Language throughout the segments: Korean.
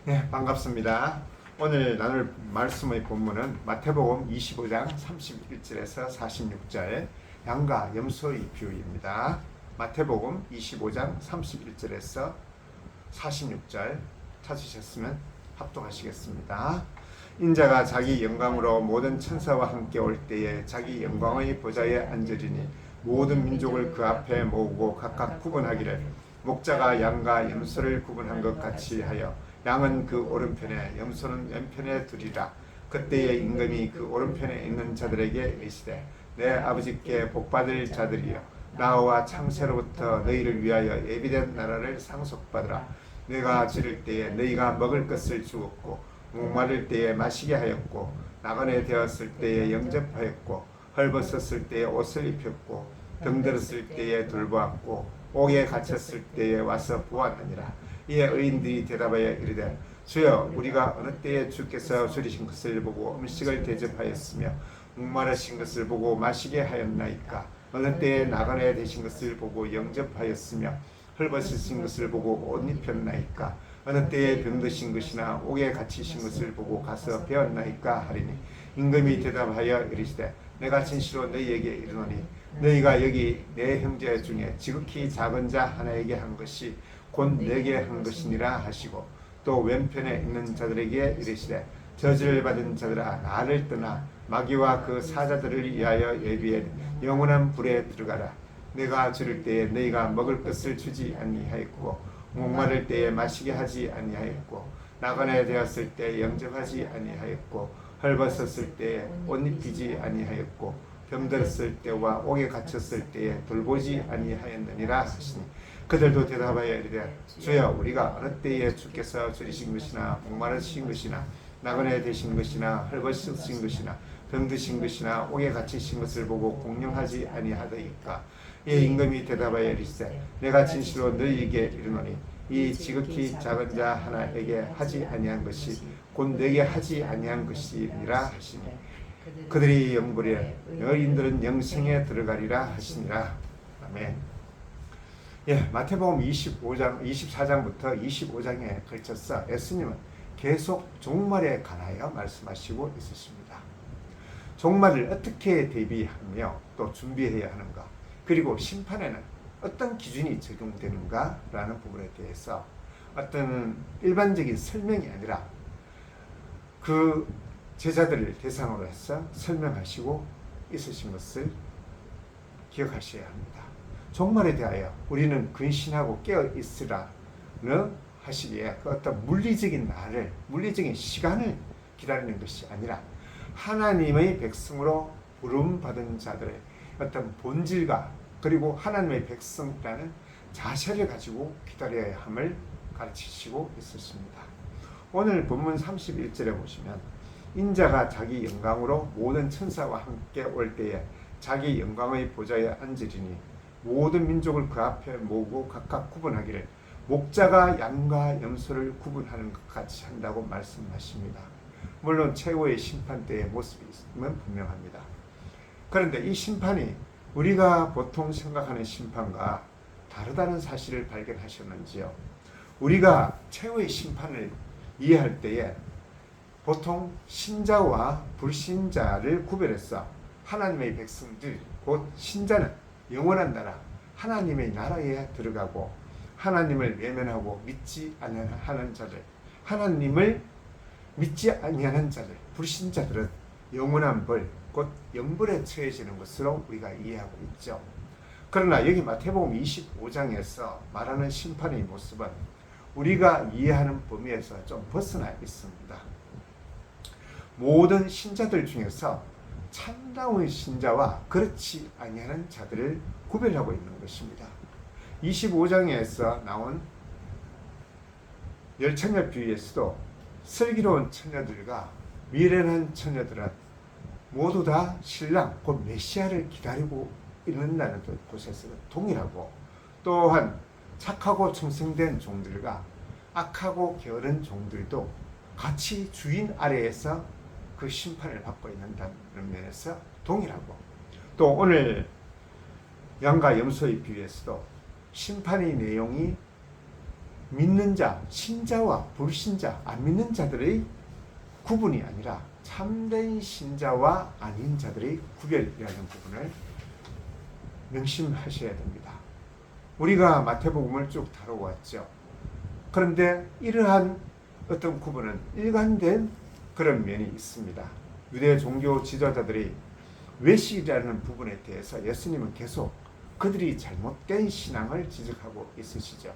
네, 반갑습니다. 오늘 나눌 말씀의 본문은 마태복음 25장 31절에서 46절 양과 염소의 비유입니다. 마태복음 25장 31절에서 46절 찾으셨으면 합독하시겠습니다. 인자가 자기 영광으로 모든 천사와 함께 올 때에 자기 영광의 보좌에 앉으리니 모든 민족을 그 앞에 모으고 각각 구분하기를 목자가 양과 염소를 구분한 것 같이 하여 양은 그 오른편에 염소는 왼편에 두리라. 그때의 임금이 그 오른편에 있는 자들에게 이르시되 내 아버지께 복받을 자들이여 나와 창세로부터 너희를 위하여 예비된 나라를 상속받으라. 내가 지를 때에 너희가 먹을 것을 주었고 목마를 때에 마시게 하였고 나그네 되었을 때에 영접하였고 헐벗었을 때에 옷을 입혔고 병들었을 때에 돌보았고 옥에 갇혔을 때에 와서 보았느니라. 이에 의인들이 대답하여 이르되 주여 우리가 어느 때에 주께서 줄이신 것을 보고 음식을 대접하였으며 목마르신 것을 보고 마시게 하였나이까. 어느 때에 나그네 되신 것을 보고 영접하였으며 헐벗으신 것을 보고 옷 입혔나이까. 어느 때에 병드신 것이나 옥에 갇히신 것을 보고 가서 배웠나이까 하리니 임금이 대답하여 이르시되 내가 진실로 너희에게 이르노니 너희가 여기 내 형제 중에 지극히 작은 자 하나에게 한 것이 곧 내게 한 것이니라 하시고 또 왼편에 있는 자들에게 이르시되 저주를 받은 자들아 나를 떠나 마귀와 그 사자들을 위하여 예비해 영원한 불에 들어가라. 내가 줄일 때에 너희가 먹을 것을 주지 아니하였고 목마를 때에 마시게 하지 아니하였고 나그네 되었을 때 영접하지 아니하였고 헐벗었을 때에 옷 입히지 아니하였고 병들었을 때와 옥에 갇혔을 때에 돌보지 아니하였느니라 하시니 그들도 대답하여 이르되 주여 우리가 어느 때에 주께서 줄이신 것이나 목마르신 것이나 나그네 되신 것이나 헐벗으신 것이나 병드신 것이나 옥에 갇히신 것을 보고 공경하지 아니하더이까. 이에 임금이 대답하여 이르시되 내가 진실로 너희에게 이르노니 이 지극히 작은 자 하나에게 하지 아니한 것이 곧 내게 하지 아니한 것이니라 하시니 그들이 영부리에 너희들은 영생에 들어가리라 하시니라. 아멘. 예, 마태복음 24장부터 25장에 걸쳐서 예수님은 계속 종말에 관하여 말씀하시고 있으십니다. 종말을 어떻게 대비하며 또 준비해야 하는가, 그리고 심판에는 어떤 기준이 적용되는가라는 부분에 대해서 어떤 일반적인 설명이 아니라 그 제자들을 대상으로 해서 설명하시고 있으신 것을 기억하셔야 합니다. 종말에 대하여 우리는 근신하고 깨어 있으라는 하시기에 그 어떤 물리적인 날을, 물리적인 시간을 기다리는 것이 아니라 하나님의 백성으로 부름받은 자들의 어떤 본질과 그리고 하나님의 백성이라는 자세를 가지고 기다려야 함을 가르치시고 있었습니다. 오늘 본문 31절에 보시면 인자가 자기 영광으로 모든 천사와 함께 올 때에 자기 영광의 보좌에 앉으리니 모든 민족을 그 앞에 모으고 각각 구분하기를 목자가 양과 염소를 구분하는 것 같이 한다고 말씀하십니다. 물론 최후의 심판 때의 모습이 있으면 분명합니다. 그런데 이 심판이 우리가 보통 생각하는 심판과 다르다는 사실을 발견하셨는지요? 우리가 최후의 심판을 이해할 때에 보통 신자와 불신자를 구별해서 하나님의 백성들, 곧 신자는 영원한 나라, 하나님의 나라에 들어가고 하나님을 외면하고 믿지 않는 자들, 하나님을 믿지 아니하는 자들, 불신자들은 영원한 벌, 곧 영벌에 처해지는 것으로 우리가 이해하고 있죠. 그러나 여기 마태복음 25장에서 말하는 심판의 모습은 우리가 이해하는 범위에서 좀 벗어나 있습니다. 모든 신자들 중에서 참다운 신자와 그렇지 아니하는 자들을 구별하고 있는 것입니다. 25장에서 나온 열처녀 비유에서도 슬기로운 처녀들과 미련한 처녀들은 모두 다 신랑 곧 메시아를 기다리고 있는다는 곳에서 동일하고, 또한 착하고 충성된 종들과 악하고 게으른 종들도 같이 주인 아래에서 그 심판을 받고 있는다는 면에서 동일하고, 또 오늘 양과 염소의 비유에서도 심판의 내용이 믿는 자, 신자와 불신자, 안 믿는 자들의 구분이 아니라 참된 신자와 아닌 자들의 구별이라는 부분을 명심하셔야 됩니다. 우리가 마태복음을 쭉 다뤄왔죠. 그런데 이러한 어떤 구분은 일관된 그런 면이 있습니다. 유대 종교 지도자들이 외식이라는 부분에 대해서 예수님은 계속 그들이 잘못된 신앙을 지적하고 있으시죠.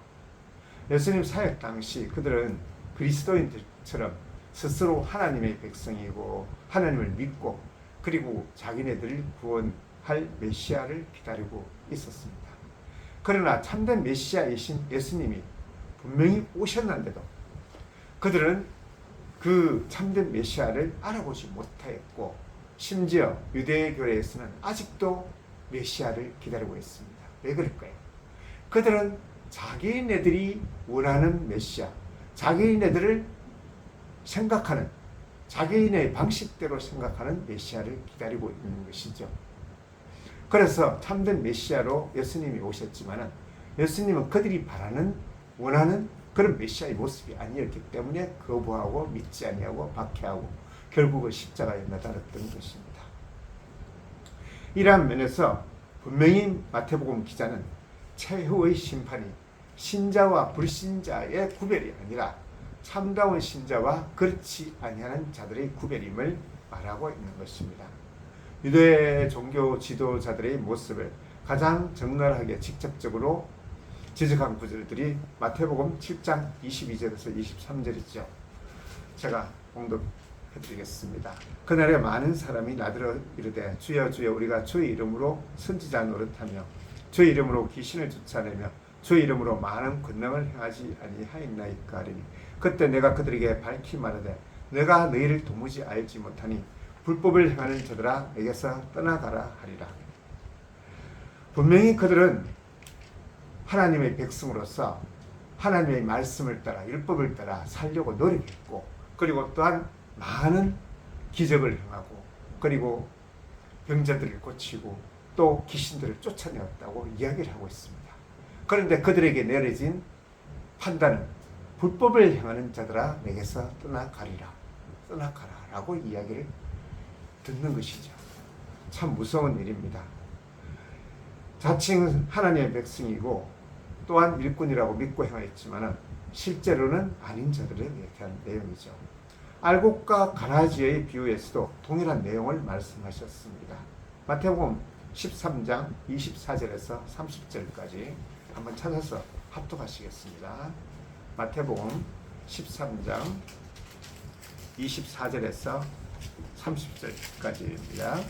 예수님 사역 당시 그들은 그리스도인들처럼 스스로 하나님의 백성이고 하나님을 믿고 그리고 자기네들을 구원할 메시아를 기다리고 있었습니다. 그러나 참된 메시아이신 예수님이 분명히 오셨는데도 그들은 그 참된 메시아를 알아보지 못하였고 심지어 유대교회에서는 아직도 메시아를 기다리고 있습니다. 왜 그럴까요? 그들은 자기네들이 원하는 메시아, 자기네들을 생각하는 자기네 방식대로 생각하는 메시아를 기다리고 있는 것이죠. 그래서 참된 메시아로 예수님이 오셨지만 예수님은 그들이 바라는 원하는 그런 메시아의 모습이 아니었기 때문에 거부하고 믿지 아니하고 박해하고 결국은 십자가에 매달았던 것입니다. 이러한 면에서 분명히 마태복음 기자는 최후의 심판이 신자와 불신자의 구별이 아니라 참다운 신자와 그렇지 아니하는 자들의 구별임을 말하고 있는 것입니다. 유대 종교 지도자들의 모습을 가장 적나라하게 직접적으로 지적한 구절들이 마태복음 7장 22절에서 23절이죠. 제가 봉독해드리겠습니다. 그날에 많은 사람이 나더러 이르되 주여 주여 우리가 주의 이름으로 선지자 노릇하며 주의 이름으로 귀신을 쫓아내며 주의 이름으로 많은 권능을 행하지 아니하였나이까 하리니 그때 내가 그들에게 밝히 말하되 내가 너희를 도무지 알지 못하니 불법을 행하는 자들아 내게서 떠나가라 하리라. 분명히 그들은 하나님의 백성으로서 하나님의 말씀을 따라 율법을 따라 살려고 노력했고 그리고 또한 많은 기적을 행하고 그리고 병자들을 고치고 또 귀신들을 쫓아내었다고 이야기를 하고 있습니다. 그런데 그들에게 내려진 판단은 불법을 행하는 자들아 내게서 떠나가리라 떠나가라 라고 이야기를 듣는 것이죠. 참 무서운 일입니다. 자칭 하나님의 백성이고 또한 일꾼이라고 믿고 행하였지만 실제로는 아닌 자들에 대한 내용이죠. 알곡과 가라지의 비유에서도 동일한 내용을 말씀하셨습니다. 마태복음 13장 24절에서 30절까지 한번 찾아서 합독하시겠습니다. 마태복음 13장 24절에서 30절까지입니다.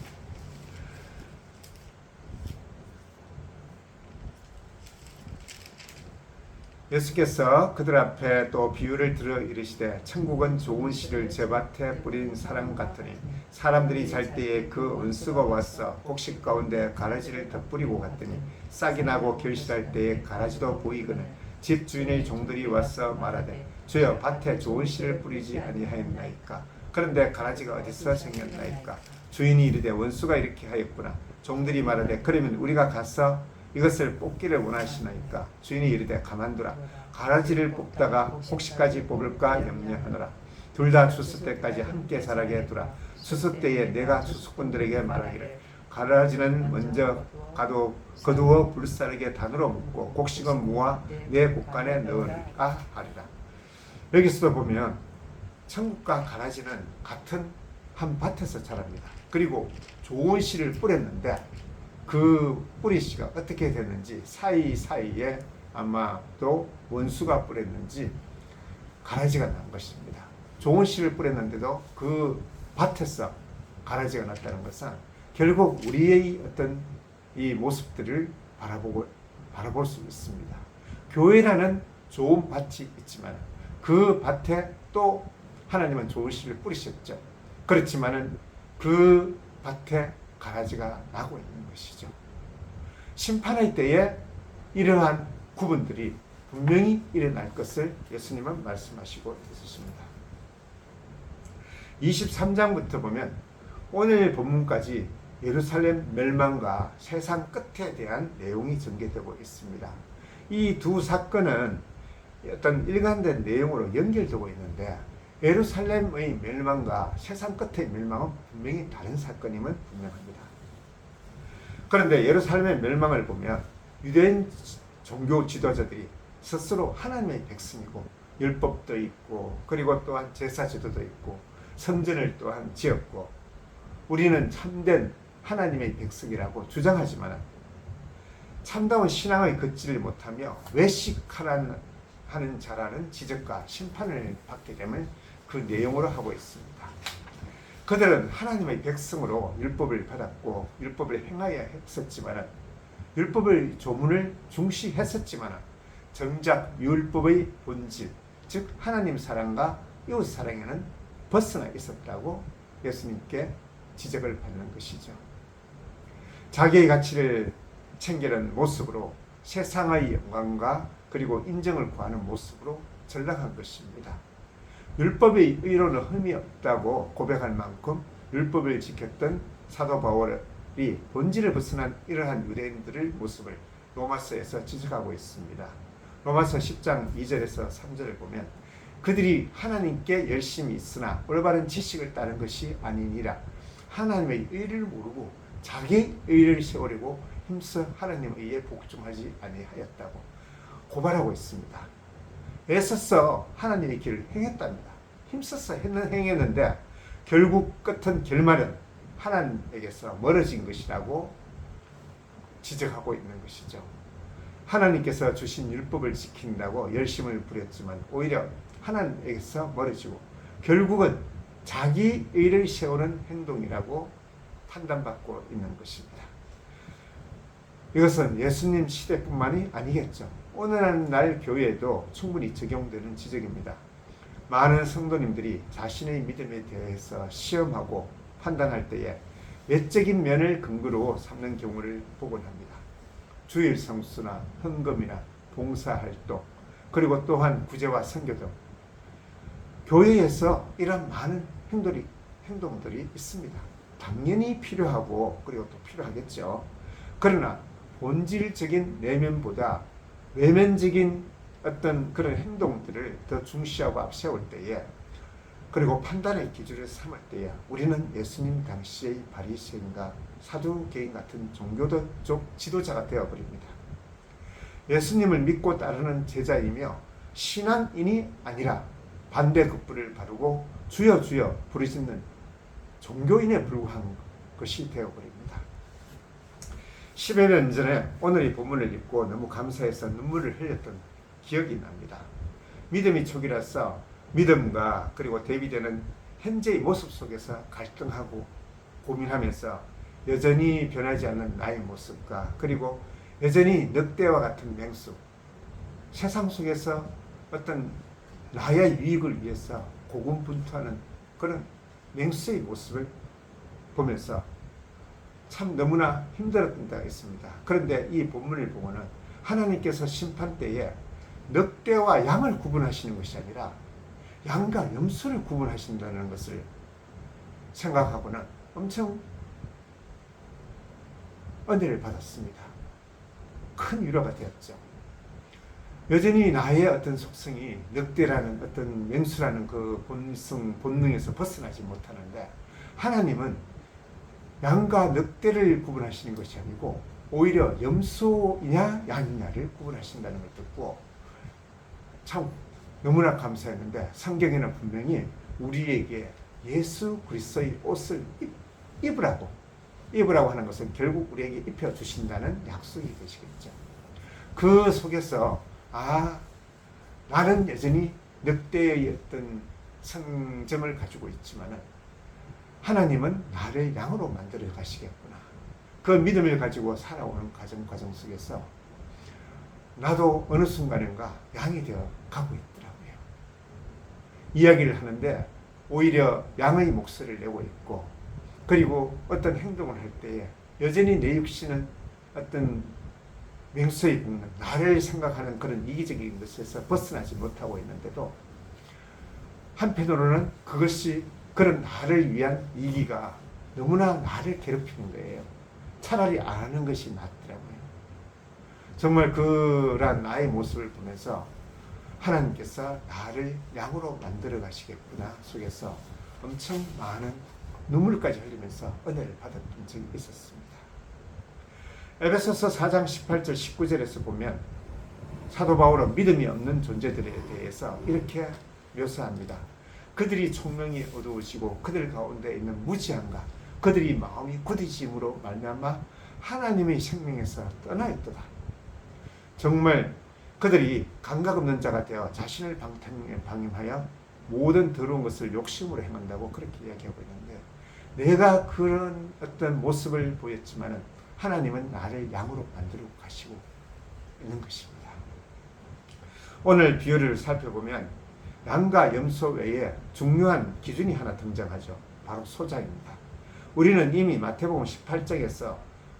예수께서 그들 앞에 또 비유를 들어 이르시되 천국은 좋은 씨를 제밭에 뿌린 사람 같으니 사람들이 잘 때에 그 원수가 와서 곡식 가운데 가라지를 덧뿌리고 갔더니 싹이 나고 결실할 때에 가라지도 보이거늘 집 주인의 종들이 와서 말하되 주여 밭에 좋은 씨를 뿌리지 아니하였나이까 그런데 가라지가 어디서 생겼나이까 주인이 이르되 원수가 이렇게 하였구나 종들이 말하되 그러면 우리가 가서 이것을 뽑기를 원하시나이까 주인이 이르되 가만두라 가라지를 뽑다가 곡식까지 뽑을까 염려하노라 둘 다 추수 때까지 함께 자라게 두라 추수 때에 내가 추수꾼들에게 말하기를 가라지는 먼저 거두어 불사르게 단으로 묶고 곡식은 모아 내 곡간에 넣으라 하리라. 여기서도 보면 천국과 가라지는 같은 한 밭에서 자랍니다. 그리고 좋은 씨를 뿌렸는데 그 뿌리씨가 어떻게 됐는지 사이사이에 아마도 원수가 뿌렸는지 가라지가 난 것입니다. 좋은 씨를 뿌렸는데도 그 밭에서 가라지가 났다는 것은 결국 우리의 어떤 이 모습들을 바라볼 수 있습니다. 교회라는 좋은 밭이 있지만 그 밭에 또 하나님은 좋은 씨를 뿌리셨죠. 그렇지만은 그 밭에 가라지가 나고 있는 것이죠. 심판의 때에 이러한 구분들이 분명히 일어날 것을 예수님은 말씀하시고 있으십니다. 23장부터 보면 오늘 본문까지 예루살렘 멸망과 세상 끝에 대한 내용이 전개되고 있습니다. 이 두 사건은 어떤 일관된 내용으로 연결되고 있는데 예루살렘의 멸망과 세상 끝의 멸망은 분명히 다른 사건임은 분명합니다. 그런데 예루살렘의 멸망을 보면 유대인 종교 지도자들이 스스로 하나님의 백성이고 율법도 있고 그리고 또한 제사 제도도 있고 성전을 또한 지었고 우리는 참된 하나님의 백성이라고 주장하지만 참다운 신앙의 걷지를 못하며 외식하는 자라는 지적과 심판을 받게 되면 그 내용으로 하고 있습니다. 그들은 하나님의 백성으로 율법을 받았고 율법을 행하여 했었지만 율법의 조문을 중시했었지만 정작 율법의 본질 즉 하나님 사랑과 이웃 사랑에는 벗어나 있었다고 예수님께 지적을 받는 것이죠. 자기의 가치를 챙기는 모습으로 세상의 영광과 그리고 인정을 구하는 모습으로 전락한 것입니다. 율법의 의로는 흠이 없다고 고백할 만큼 율법을 지켰던 사도 바울이 본질을 벗어난 이러한 유대인들의 모습을 로마서에서 지적하고 있습니다. 로마서 10장 2절에서 3절을 보면 그들이 하나님께 열심히 있으나 올바른 지식을 따른 것이 아니니라 하나님의 의를 모르고 자기 의를 세우려고 힘써 하나님의 의에 복종하지 아니하였다고 고발하고 있습니다. 애써서 하나님의 길을 행했답니다. 힘써서 행했는데 결국 끝은 결말은 하나님에게서 멀어진 것이라고 지적하고 있는 것이죠. 하나님께서 주신 율법을 지킨다고 열심을 부렸지만 오히려 하나님에게서 멀어지고 결국은 자기 의를 세우는 행동이라고 판단받고 있는 것입니다. 이것은 예수님 시대뿐만이 아니겠죠. 오늘날 교회에도 충분히 적용되는 지적입니다. 많은 성도님들이 자신의 믿음에 대해서 시험하고 판단할 때에 외적인 면을 근거로 삼는 경우를 보곤 합니다. 주일 성수나 헌금이나 봉사활동 그리고 또한 구제와 선교 등 교회에서 이런 많은 행동들이 있습니다. 당연히 필요하고 그리고 또 필요하겠죠. 그러나 본질적인 내면보다 외면적인 어떤 그런 행동들을 더 중시하고 앞세울 때에 그리고 판단의 기준을 삼을 때에 우리는 예수님 당시의 바리새인과 사두개인 같은 종교적 지도자가 되어버립니다. 예수님을 믿고 따르는 제자이며 신앙인이 아니라 반대급부를 바르고 주여 주여 부르짖는 종교인에 불과한 것이 되어버립니다. 10여 년 전에 오늘 이 본문을 읽고 너무 감사해서 눈물을 흘렸던 기억이 납니다. 믿음이 초기라서 믿음과 그리고 대비되는 현재의 모습 속에서 갈등하고 고민하면서 여전히 변하지 않는 나의 모습과 그리고 여전히 늑대와 같은 맹수 세상 속에서 어떤 나의 유익을 위해서 고군분투하는 그런 맹수의 모습을 보면서 참 너무나 힘들었던 때가 있습니다. 그런데 이 본문을 보고는 하나님께서 심판 때에 늑대와 양을 구분하시는 것이 아니라 양과 염소를 구분하신다는 것을 생각하고는 엄청 은혜를 받았습니다. 큰 위로가 되었죠. 여전히 나의 어떤 속성이 늑대라는 어떤 맹수라는 그 본능에서 벗어나지 못하는데 하나님은 양과 늑대를 구분하시는 것이 아니고 오히려 염소이냐 양이냐를 구분하신다는 걸 듣고 참 너무나 감사했는데 성경에는 분명히 우리에게 예수 그리스도의 옷을 입으라고 하는 것은 결국 우리에게 입혀주신다는 약속이 되시겠죠. 그 속에서 나는 여전히 늑대의 어떤 성점을 가지고 있지만 하나님은 나를 양으로 만들어 가시겠구나. 그 믿음을 가지고 살아오는 과정 속에서 나도 어느 순간인가 양이 되어 가고 있더라고요. 이야기를 하는데 오히려 양의 목소리를 내고 있고 그리고 어떤 행동을 할 때에 여전히 내 육신은 어떤 맹수의 본능, 나를 생각하는 그런 이기적인 것에서 벗어나지 못하고 있는데도 한편으로는 그것이 그런 나를 위한 이기가 너무나 나를 괴롭히는 거예요. 차라리 안 하는 것이 낫더라고요. 정말 그런 나의 모습을 보면서 하나님께서 나를 양으로 만들어 가시겠구나 속에서 엄청 많은 눈물까지 흘리면서 은혜를 받았던 적이 있었습니다. 에베소서 4장 18절 19절에서 보면 사도 바울은 믿음이 없는 존재들에 대해서 이렇게 묘사합니다. 그들이 총명이 어두우시고 그들 가운데 있는 무지함과 그들이 마음이 굳으심으로 말미암아 하나님의 생명에서 떠나 있도다. 정말 그들이 감각 없는 자가 되어 자신을 방임하여 모든 더러운 것을 욕심으로 행한다고 그렇게 이야기하고 있는데, 내가 그런 어떤 모습을 보였지만 하나님은 나를 양으로 만들어 가시고 있는 것입니다. 오늘 비유를 살펴보면 양과 염소 외에 중요한 기준이 하나 등장하죠. 바로 소자입니다. 우리는 이미 마태복음 18장에서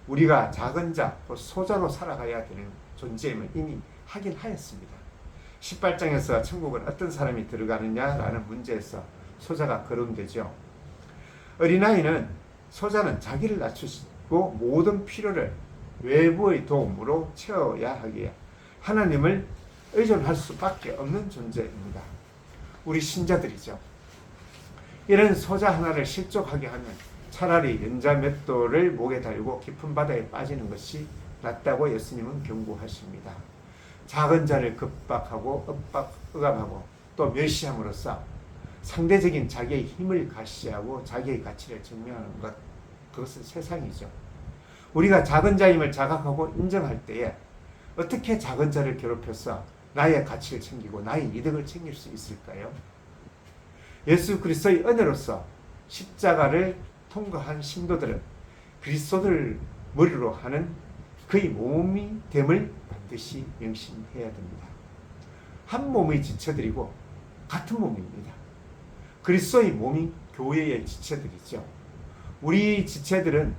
우리가 작은 자, 소자로 살아가야 되는 존재임을 이미 확인하였습니다. 18장에서 천국은 어떤 사람이 들어가느냐라는 문제에서 소자가 거론되죠. 어린아이는 소자는 자기를 낮추시고 모든 필요를 외부의 도움으로 채워야 하기에 하나님을 의존할 수밖에 없는 존재입니다. 우리 신자들이죠. 이런 소자 하나를 실족하게 하면 차라리 연자 맷돌을 목에 달고 깊은 바다에 빠지는 것이 낫다고 예수님은 경고하십니다. 작은 자를 급박하고 억압하고 또 멸시함으로써 상대적인 자기의 힘을 가시하고 자기의 가치를 증명하는 것, 그것은 세상이죠. 우리가 작은 자임을 자각하고 인정할 때에 어떻게 작은 자를 괴롭혀서 나의 가치를 챙기고 나의 이득을 챙길 수 있을까요? 예수 그리스도의 은혜로서 십자가를 통과한 신도들은 그리스도를 머리로 하는 그의 몸이 됨을 반드시 명심해야 됩니다. 한 몸의 지체들이고 같은 몸입니다. 그리스도의 몸이 교회의 지체들이죠. 우리 지체들은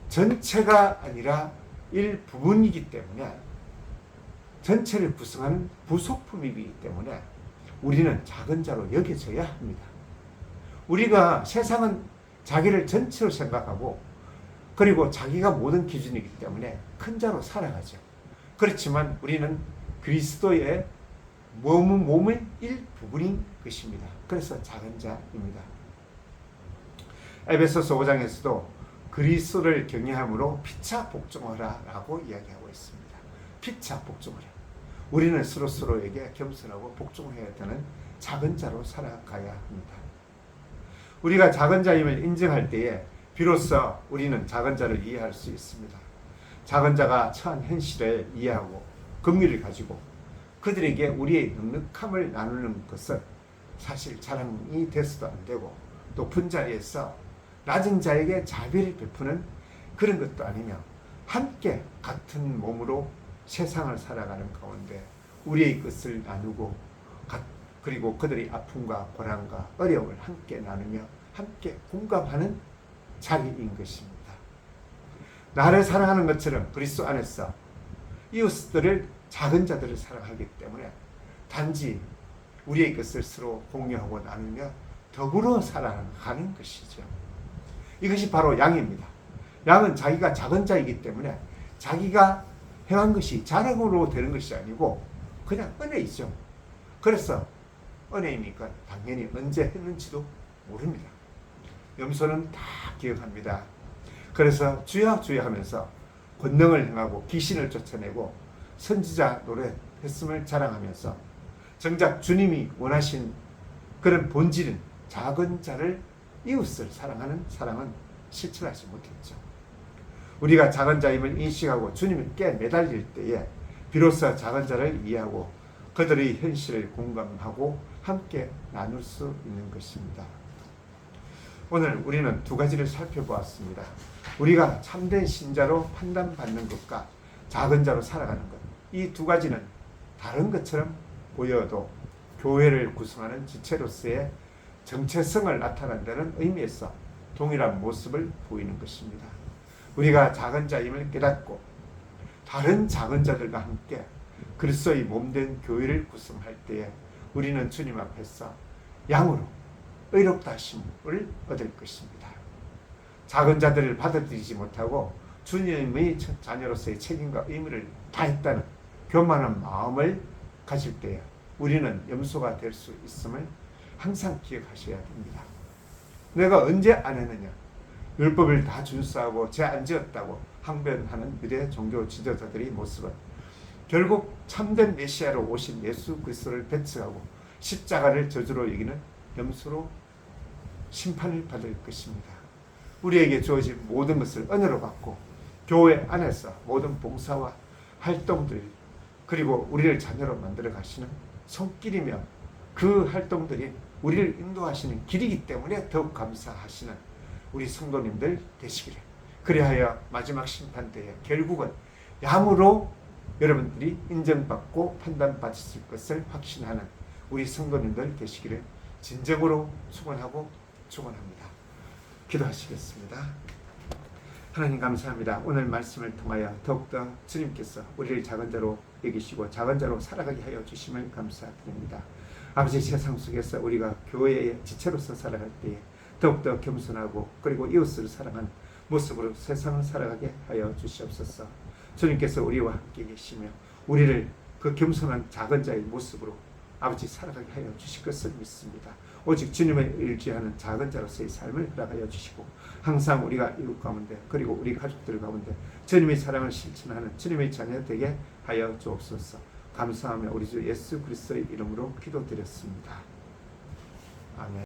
전체가 아니라 일부분이기 때문에, 전체를 구성하는 부속품이기 때문에 우리는 작은 자로 여겨져야 합니다. 우리가 세상은 자기를 전체로 생각하고 그리고 자기가 모든 기준이기 때문에 큰 자로 살아가죠. 그렇지만 우리는 그리스도의 몸의 일부분인 것입니다. 그래서 작은 자입니다. 에베소서 5장에서도 그리스도를 경외함으로 피차 복종하라 라고 이야기하고 있습니다. 피차 복종하라. 우리는 서로에게 겸손하고 복종해야 되는 작은 자로 살아가야 합니다. 우리가 작은 자임을 인정할 때에 비로소 우리는 작은 자를 이해할 수 있습니다. 작은 자가 처한 현실을 이해하고 긍휼을 가지고 그들에게 우리의 넉넉함을 나누는 것은 사실 자랑이 돼서도 안 되고, 높은 자리에서 낮은 자에게 자비를 베푸는 그런 것도 아니며, 함께 같은 몸으로 세상을 살아가는 가운데 우리의 것을 나누고 그리고 그들의 아픔과 고난과 어려움을 함께 나누며 함께 공감하는 자리인 것입니다. 나를 사랑하는 것처럼 그리스도 안에서 이웃들을, 작은 자들을 사랑하기 때문에 단지 우리의 것을 서로 공유하고 나누며 더불어 살아가는 것이죠. 이것이 바로 양입니다. 양은 자기가 작은 자이기 때문에 자기가 행한 것이 자랑으로 되는 것이 아니고 그냥 은혜이죠. 그래서 은혜이니까 당연히 언제 했는지도 모릅니다. 염소는 다 기억합니다. 그래서 주여 주여 하면서 권능을 행하고 귀신을 쫓아내고 선지자 노릇했음을 자랑하면서 정작 주님이 원하신 그런 본질은 작은 자를, 이웃을 사랑하는 사랑은 실천하지 못했죠. 우리가 작은 자임을 인식하고 주님께 매달릴 때에 비로소 작은 자를 이해하고 그들의 현실을 공감하고 함께 나눌 수 있는 것입니다. 오늘 우리는 두 가지를 살펴보았습니다. 우리가 참된 신자로 판단받는 것과 작은 자로 살아가는 것, 이 두 가지는 다른 것처럼 보여도 교회를 구성하는 지체로서의 정체성을 나타낸다는 의미에서 동일한 모습을 보이는 것입니다. 우리가 작은 자임을 깨닫고 다른 작은 자들과 함께 그리스도의 몸된 교회를 구성할 때에 우리는 주님 앞에서 양으로 의롭다 하심을 얻을 것입니다. 작은 자들을 받아들이지 못하고 주님의 자녀로서의 책임과 의무를 다했다는 교만한 마음을 가질 때에 우리는 염소가 될 수 있음을 항상 기억하셔야 됩니다. 내가 언제 안 했느냐? 율법을 다 준수하고 죄 안 지었다고 항변하는 유대 종교 지도자들의 모습은 결국 참된 메시아로 오신 예수 그리스도를 배척하고 십자가를 저주로 여기는 염소로 심판을 받을 것입니다. 우리에게 주어진 모든 것을 은혜로 받고 교회 안에서 모든 봉사와 활동들 그리고 우리를 자녀로 만들어 가시는 손길이며 그 활동들이 우리를 인도하시는 길이기 때문에 더욱 감사하시는 우리 성도님들 되시기를. 그리하여 마지막 심판 때에 결국은 양으로 여러분들이 인정받고 판단받으실 것을 확신하는 우리 성도님들 되시기를 진정으로 축원하고 축원합니다. 기도하시겠습니다. 하나님 감사합니다. 오늘 말씀을 통하여 더욱더 주님께서 우리를 작은 자로 여기시고 작은 자로 살아가게 하여 주심을 감사드립니다. 아버지, 세상 속에서 우리가 교회의 지체로서 살아갈 때에 더욱더 겸손하고 그리고 이웃을 사랑하는 모습으로 세상을 살아가게 하여 주시옵소서. 주님께서 우리와 함께 계시며 우리를 그 겸손한 작은 자의 모습으로 아버지 살아가게 하여 주실 것을 믿습니다. 오직 주님을 의지하는 작은 자로서의 삶을 허락하여 주시고 항상 우리가 이웃 가운데 그리고 우리 가족들 가운데 주님의 사랑을 실천하는 주님의 자녀 되게 하여 주옵소서. 감사하며 우리 주 예수 그리스도의 이름으로 기도드렸습니다. 아멘.